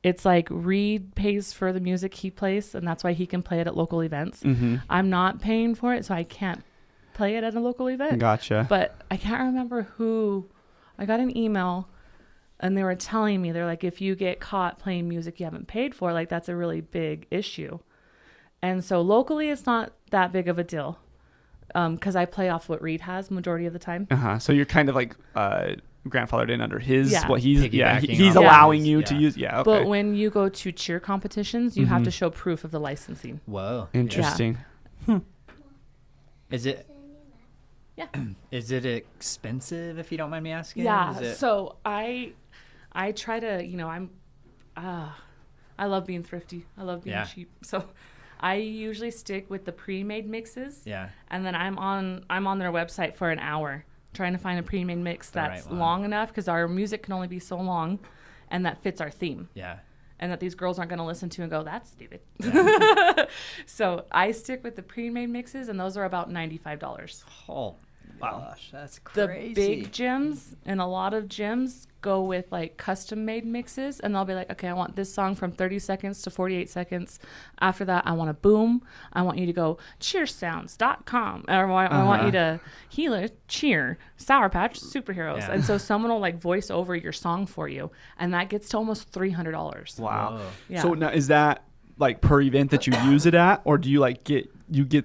It's like Reed pays for the music he plays, and that's why he can play it at local events. Mm-hmm. I'm not paying for it, so I can't play it at a local event. Gotcha. But I can't remember who. I got an email, and they were telling me, they're like, if you get caught playing music you haven't paid for, like that's a really big issue. And so locally, it's not that big of a deal, because I play off what Reed has majority of the time. So you're kind of like grandfathered in under his what he's Piggybacking he's off allowing his, you yeah. to use. Yeah. Okay. But when you go to cheer competitions, you have to show proof of the licensing. Whoa, Interesting. is it Yeah. is it expensive if you don't mind me asking? Yeah. Is it, So I try to, I love being thrifty. I love being cheap. So I usually stick with the pre-made mixes. yeah. And then I'm on their website for an hour trying to find a pre-made mix that's long enough, because our music can only be so long and that fits our theme. Yeah. And that these girls aren't going to listen to and go, that's stupid. Yeah. So I stick with the pre-made mixes, and those are about $95. Oh, gosh, that's The crazy. big gyms and a lot of gyms go with like custom made mixes, and they'll be like, okay, I want this song from 30 seconds to 48 seconds. After that, I want a boom. I want you to go cheersounds.com, or I want you to Gila Cheer, Sour Patch, Superheroes. Yeah. And so someone will like voice over your song for you, and that gets to almost $300. Wow. Whoa. Yeah. So now is that like per event that you use it at, or do you like get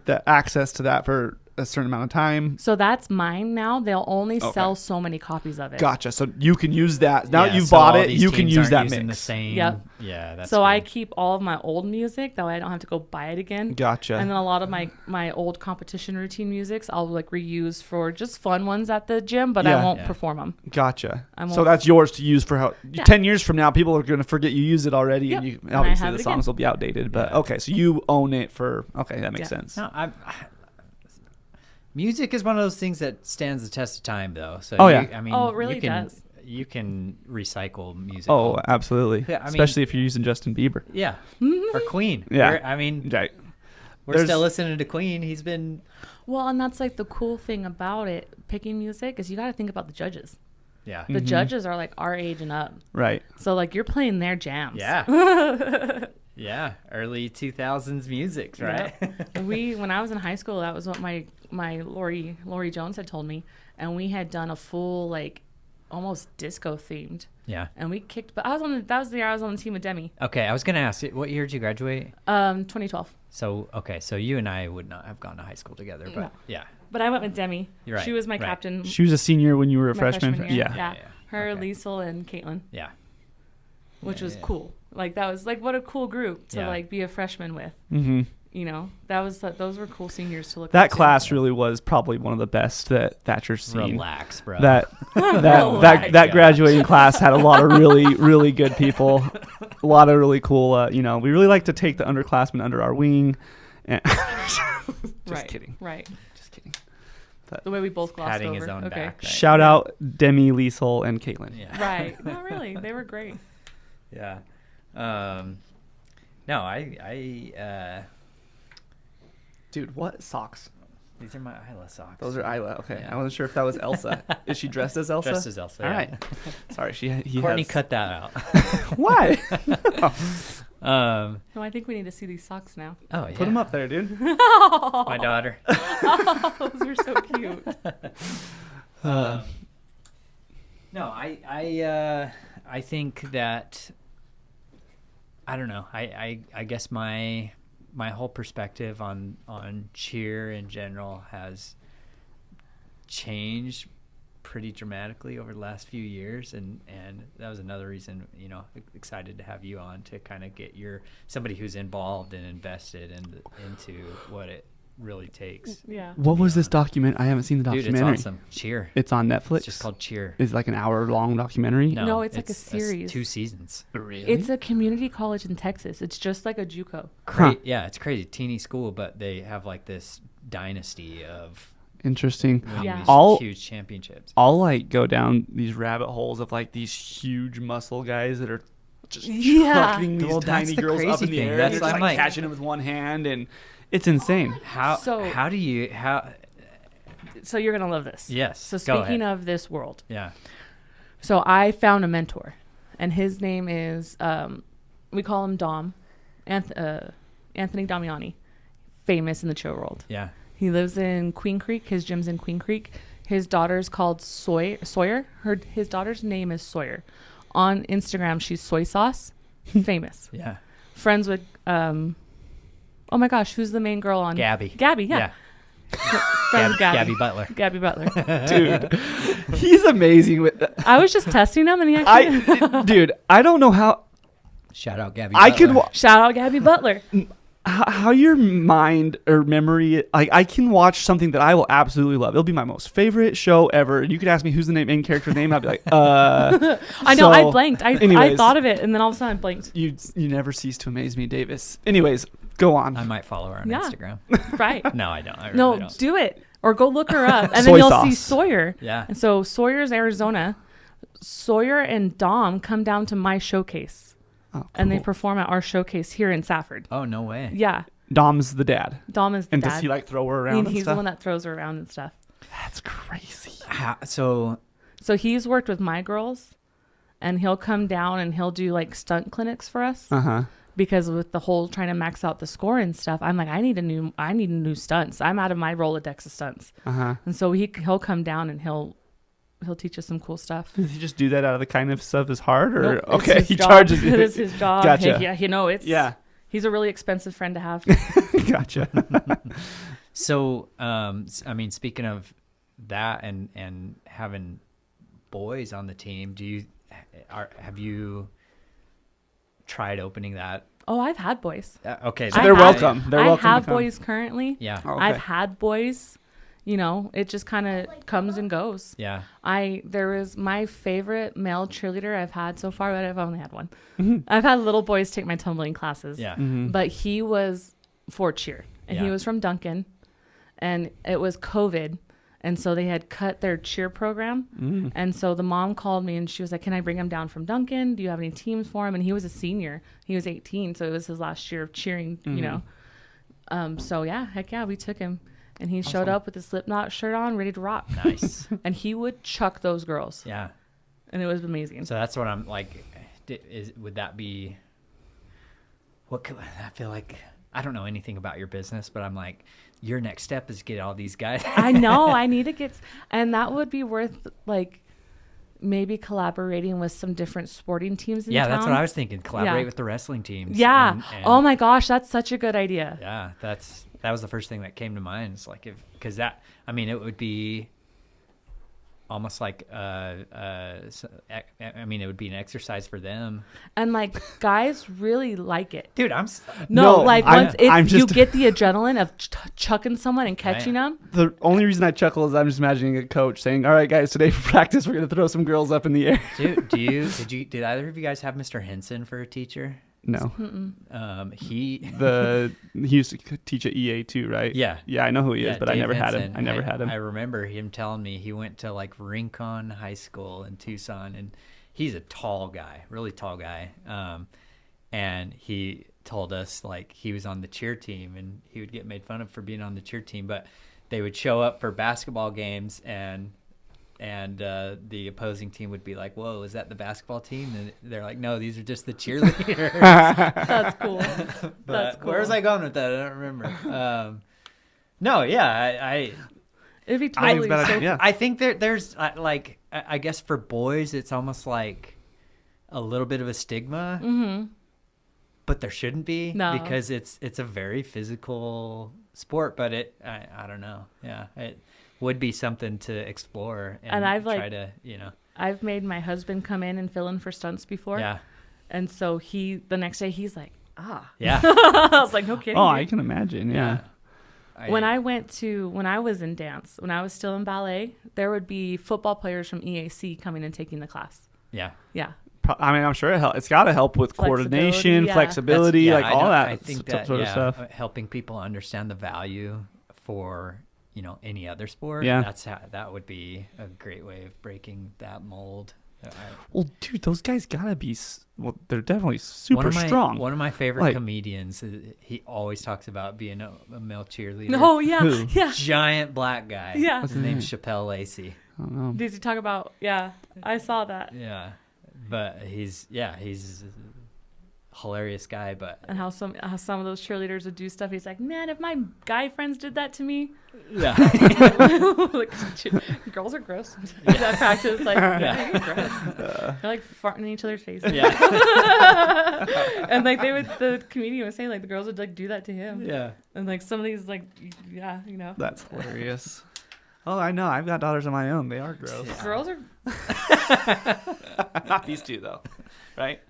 the access to that for a certain amount of time? So that's mine now. They'll only sell so many copies of it. Gotcha. So you can use that now. Yeah, You've so bought all it. these You can teams use that aren't using mix. The same. Yep. Yeah, that's So good. I keep all of my old music, that way I don't have to go buy it again. Gotcha. And then a lot of my old competition routine musics I'll like reuse for just fun ones at the gym, but I won't perform them. Gotcha. I So won't- that's yours to use for 10 years from now. People are going to forget you use it already, Yep. and And I obviously have the it songs again. will be outdated. But Yeah. okay, so you own it for that makes sense. No, music is one of those things that stands the test of time, though. So Oh, yeah. I mean, Oh, it really you can, does. You can recycle music. Oh, absolutely. Yeah, I mean- Especially if you're using Justin Bieber. yeah, or Queen. Yeah. I mean, Right. we're There's- still listening to Queen. He's been. Well, and that's like the cool thing about it, picking music, is you got to think about the judges. Yeah. The judges are like our age and up. Right. So like you're playing their jams. Yeah. Yeah. Early 2000s music, right? When I was in high school, that was what my Lori Jones had told me, and we had done a full like almost disco themed, Yeah. and we kicked. But that was the year I was on the team with Demi. Okay, I was gonna ask, what year did you graduate? 2012. So you and I would not have gone to high school together, but No. yeah. But I went with Demi. You're right, She was my right. captain. She was a senior when you were a my freshman. year. Yeah. Yeah. Yeah. Her, Okay. Liesel, and Caitlin, Yeah. which Yeah, was yeah. cool. Like that was like what a cool group to Yeah. like be a freshman with. Mm-hmm. You know, those were cool seniors to look. That up to. class really was probably one of the best that Thatcher's seen. Relax, bro. That Relax. that graduating class had a lot of really good people, a lot of really cool. We really like to take the underclassmen under our wing. And just Right. kidding. Right. Just kidding. The way we both glossed patting over. his own Okay. back. Right? Shout out Demi, Liesel, and Caitlin. Yeah. Right. No, really, they were great. Yeah. No, I Dude, what socks? These are my Isla socks. Those are Isla. Okay, Yeah. I wasn't sure if that was Elsa. Is she dressed as Elsa? Dressed as Elsa. All yeah. right. Sorry, Courtney has... cut that out. Why? Um, No, I think we need to see these socks now. oh yeah. Put them up there, dude. My daughter. Those are so cute. No, I think that I don't know. I guess my whole perspective on cheer in general has changed pretty dramatically over the last few years, and that was another reason, excited to have you on to kind of get somebody who's involved and invested into what it really takes. Yeah. What was this document? I haven't seen the Dude, documentary. it's awesome. Cheer. It's on Netflix. It's just called Cheer. Is it like an hour-long documentary? No, it's like a series. 2 seasons. Really? It's a community college in Texas. It's just like a JUCO. Huh. Yeah, it's crazy. Teeny school, but they have like this dynasty of Interesting. winning Yeah. these All- huge championships. I'll like go down these rabbit holes of like these huge muscle guys that are just Yeah. chucking these Well, that's tiny the girls up crazy in the thing. air. That's That's I'm like like- catching them with one hand, and it's insane. How So- do you So you're going to love this. yes. So go speaking ahead. of this world. Yeah. So I found a mentor, and his name is, we call him Dom, Anthony Damiani, famous in the chill world. Yeah. He lives in Queen Creek. His gym's in Queen Creek. His daughter's called Sawyer. His daughter's name is Sawyer. On Instagram, she's Soy Sauce. Famous. Yeah. Friends with, oh my gosh, who's the main girl on? Gabby. Gabby, yeah. Friends with Gabby Butler. Gabby Butler. Dude, he's amazing with I was just testing him, and he actually... dude, I don't know how Shout out Gabby I Butler. could Shout out Gabby Butler. how your mind or memory, like I can watch something that I will absolutely love. It'll be my most favorite show ever, and you could ask me who's the main character's name, I'd be like, I know, I So, blanked. I anyways. thought of it, and then all of a sudden I blanked. you never cease to amaze me, Davis. Anyways, go on. I might follow her on Yeah. Instagram. Right. No, I don't. I really No, don't. do it. Or go look her up, and Soy then you'll sauce. see Sawyer. Yeah. And so Sawyer's Arizona. Sawyer and Dom come down to my showcase, Oh, and they cool. perform at our showcase here in Safford. Oh, no way. Yeah. Dom's the dad. Dom is the And dad. does he like throw her around and and he's stuff? the one that throws her around and stuff. That's crazy. So, So he's worked with my girls, and he'll come down and he'll do like stunt clinics for us. Uh-huh. Because with the whole trying to max out the score and stuff, I'm like, I need new stunts. I'm out of my Rolodex of stunts. Uh-huh. And so he'll come down and he'll teach us some cool stuff. Does he just do that out of the kindness of his heart, or Nope, it's okay, his he job. charges you? It is his job. Gotcha. Yeah, it's Yeah. He's a really expensive friend to have. Gotcha. so, I mean, speaking of that and having boys on the team, have you tried opening that? Oh, I've had boys. Okay. So they're welcome. They're I welcome to have come. boys currently. Yeah. Oh, okay. I've had boys. It just kind of comes and goes. Yeah. There was my favorite male cheerleader I've had so far, but I've only had one. Mm-hmm. I've had little boys take my tumbling classes. Yeah. But he was for cheer, and he Yeah. was from Duncan, and it was COVID, and so they had cut their cheer program, and so the mom called me and she was like, "Can I bring him down from Duncan? Do you have any teams for him?" And he was a senior. He was 18, so it was his last year of cheering. So yeah, heck yeah, we took him. And he showed up with his Slipknot shirt on, ready to rock. Nice. And he would chuck those girls. Yeah. And it was amazing. So that's what I'm like. Would that be? I feel like I don't know anything about your business, but I'm like, your next step is get all these guys. I know. I need to get, and that would be worth like maybe collaborating with some different sporting teams in Yeah, town. that's what I was thinking. Collaborate Yeah. with the wrestling teams. Yeah. and- Oh my gosh, that's such a good idea. Yeah, that was the first thing that came to mind. It's like because that, I mean, it would be almost like it would be an exercise for them. And like guys really like it. Dude, No, No, like I'm- once it's, I'm you just- get the adrenaline of chucking someone and catching them. The only reason I chuckle is I'm just imagining a coach saying, "All right, guys, today for practice, we're gonna throw some girls up in the air." Dude, did either of you guys have Mr. Henson for a teacher? No, He used to teach at EA too, right? Yeah. yeah, I know who he is, but I Dave never had him. Henson. I never had him. I remember him telling me he went to like Rincon High School in Tucson, and he's a tall guy, really tall guy. And he told us like he was on the cheer team, and he would get made fun of for being on the cheer team. But they would show up for basketball games and the opposing team would be like, "Whoa, is that the basketball team?" And they're like, "No, these are just the cheerleaders." That's cool. But That's cool. where was I going with that? I don't remember. No, yeah, It'd be totally better- so yeah. I think there's like I guess for boys it's almost like a little bit of a stigma, but there shouldn't be because it's a very physical sport. But I don't know. Yeah, it would be something to explore and I've try to I've made my husband come in and fill in for stunts before. Yeah. And so the next day he's like, Yeah. I was like, no kidding. Oh, dude. I can imagine. Yeah. When I was in dance, when I was still in ballet, there would be football players from EAC coming and taking the class. Yeah. Yeah. I mean, I'm sure it's got to help with coordination, Flexibility, yeah. flexibility, That's- like I all know. that I think sort of stuff. Helping people understand the value for any other sport. Yeah. That would be a great way of breaking that mold. Well, dude, those guys gotta be. They're definitely super strong. One of my favorite Like- comedians, he always talks about being a male cheerleader. Oh yeah, Who? yeah. Giant black guy. Yeah. His name's Chappelle Lacey. I don't know. Did you talk about? Yeah, I saw that. Yeah, but he's a hilarious guy. But And how some of those cheerleaders would do stuff. He's like, man, if my guy friends did that to me, yeah, like, girls are gross. At practice, like, Yeah. you're gross. They're like farting in each other's faces. yeah, And like the comedian was saying, like the girls would like do that to him. yeah. And like some of these, like, yeah, That's hilarious. Oh, I know. I've got daughters of my own. They are gross. Yeah. girls are. Not these two though, right?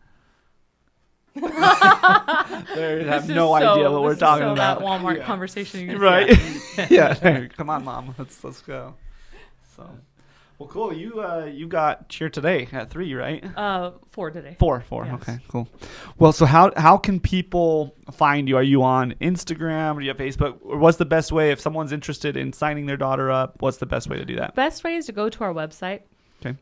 They have This no is so- idea what we're this is talking so about. That Walmart Yeah. conversation, you Right? Yeah. Hey, come on, mom. Let's go. So, well, cool. You got cheer today at 3, right? 4 today. 4. Yes. Okay, cool. Well, so how can people find you? Are you on Instagram? Or do you have Facebook? Or what's the best way if someone's interested in signing their daughter up? What's the best way to do that? Best way is to go to our website. Okay.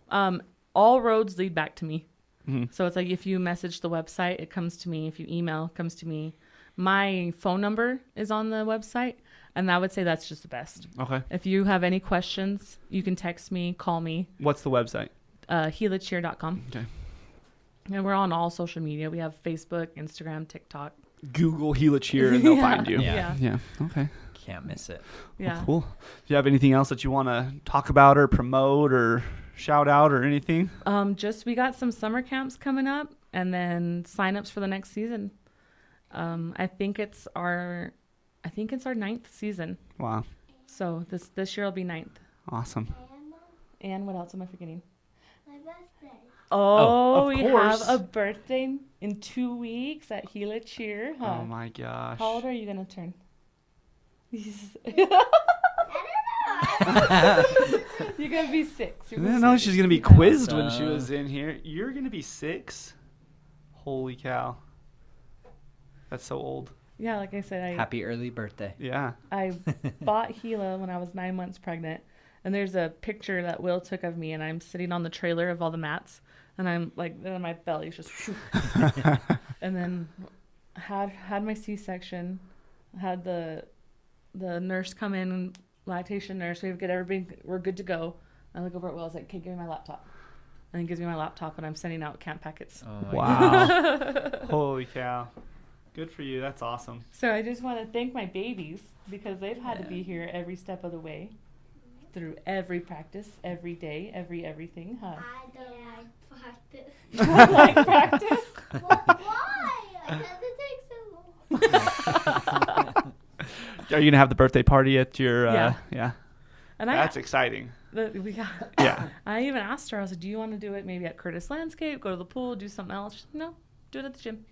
All roads lead back to me. Mhm. So it's like if you message the website, it comes to me. If you email, it comes to me. My phone number is on the website, and I would say that's just the best. Okay. If you have any questions, you can text me, call me, What's the website? gilacheer.com. Okay. And we're on all social media. We have Facebook, Instagram, TikTok. Google Gila Cheer and they'll Yeah. find you. Yeah. Yeah. Okay. Can't miss it. Yeah. Well, cool. Do you have anything else that you want to talk about or promote or shout out or anything? Just we got some summer camps coming up, and then signups for the next season. I think it's our 9th season. Wow. So this year will be 9th. Awesome. And what else am I forgetting? My birthday. Oh, of we course. have a birthday in 2 weeks at Gila Cheer. Huh? Oh my gosh. How old are you gonna turn? You're gonna be 6. I didn't know she's gonna be quizzed when she was in here. You're gonna be 6? Holy cow. That's so old. Yeah, like I said, Happy early birthday. Yeah. I bought Gila when I was 9 months pregnant, and there's a picture that Will took of me, and I'm sitting on the trailer of all the mats, and I'm like, then my belly's just, and then had my C-section, had the nurse come in, lactation nurse. We get everybody, we're good to go. I look over at Will, I was like, okay, give me my laptop, and he gives me my laptop, and I'm sending out camp packets. Oh my Wow. Holy cow. Good for you. That's awesome. So I just want to thank my babies because they've had to be here every step of the way, through every practice, every day, everything, huh? I don't like practice. You don't like practice? Why? Because it takes so long. Are you gonna have the birthday party at your? Yeah. And That's exciting. Yeah. I even asked her. I was like, "Do you want to do it maybe at Curtis Landscape? Go to the pool, do something else?" She said, no, do it at the gym.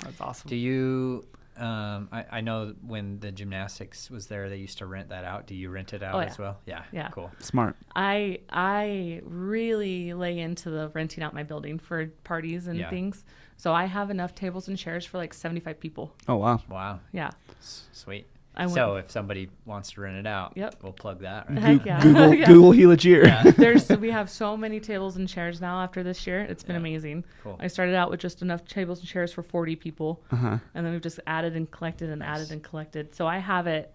That's awesome. Do you? I know when the gymnastics was there, they used to rent that out. Do you rent it out as well? Yeah. Yeah. Cool. Smart. I really lay into the renting out my building for parties and Yeah. things. So I have enough tables and chairs for like 75 people. Oh wow. Wow. Yeah. Sweet. I went- So if somebody wants to rent it out, Yep. we'll plug that. Right? Heck yeah. Google Yeah. Google Gila Cheer. Yeah. We have so many tables and chairs now after this year. It's been Yeah. amazing. Cool. I started out with just enough tables and chairs for 40 people. Uh-huh. And then we've just added and collected and Nice. added and collected. So I have it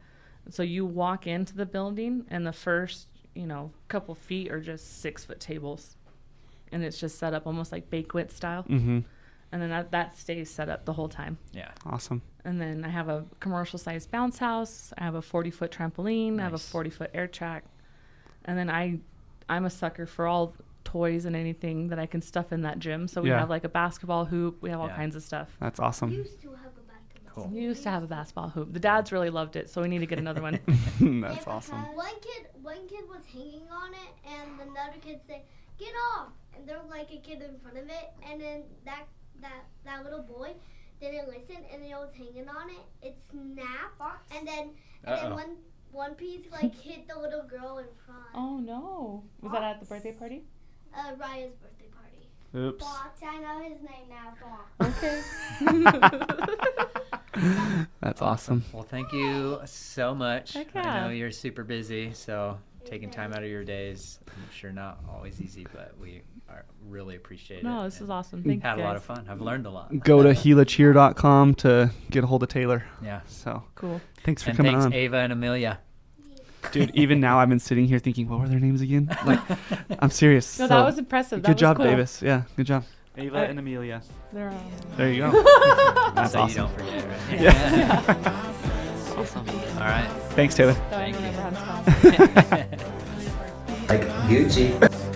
So you walk into the building, and the first, couple feet are just 6-foot tables. And it's just set up almost like banquet style. Mm-hmm. And then that stays set up the whole time. Yeah. Awesome. And then I have a commercial-sized bounce house. I have a 40-foot trampoline. Nice. I have a 40-foot air track. And then I'm a sucker for all toys and anything that I can stuff in that gym. So we have like a basketball hoop. We have all kinds of stuff. That's awesome. Used to have a basketball. Cool. We used to have a basketball hoop. The dads really loved it, so we need to get another one. That's awesome. One kid was hanging on it, and another kid said, "Get off!" And there was like a kid in front of it, and then that little boy didn't listen, and it was hanging on it. It snapped, and then one piece like hit the little girl in front. Oh no! Was that at the birthday party? Raya's birthday party. Oops. Fox, I know his name now. Fox. Okay. That's awesome. Well, thank you so much. Heck I yeah. know you're super busy, so taking time out of your days, I'm sure not always easy, but we really appreciate it. No, this is and awesome. Thank you Had a lot guys. of fun. I've learned a lot. Go to gilacheer.com to get a hold of Taylor. Yeah. So Cool. thanks for And coming thanks, on. Ava and Amelia. Dude, even now I've been sitting here thinking, what were their names again? Like, I'm serious. No, So, that was impressive. That good was job, cool. Davis. Yeah, good job. Ava I- and Amelia. They're, There you go. That's so awesome. you don't forget, right? Yeah. Awesome. All right. Thanks, Taylor. Thank you. Thank you. Like Gucci.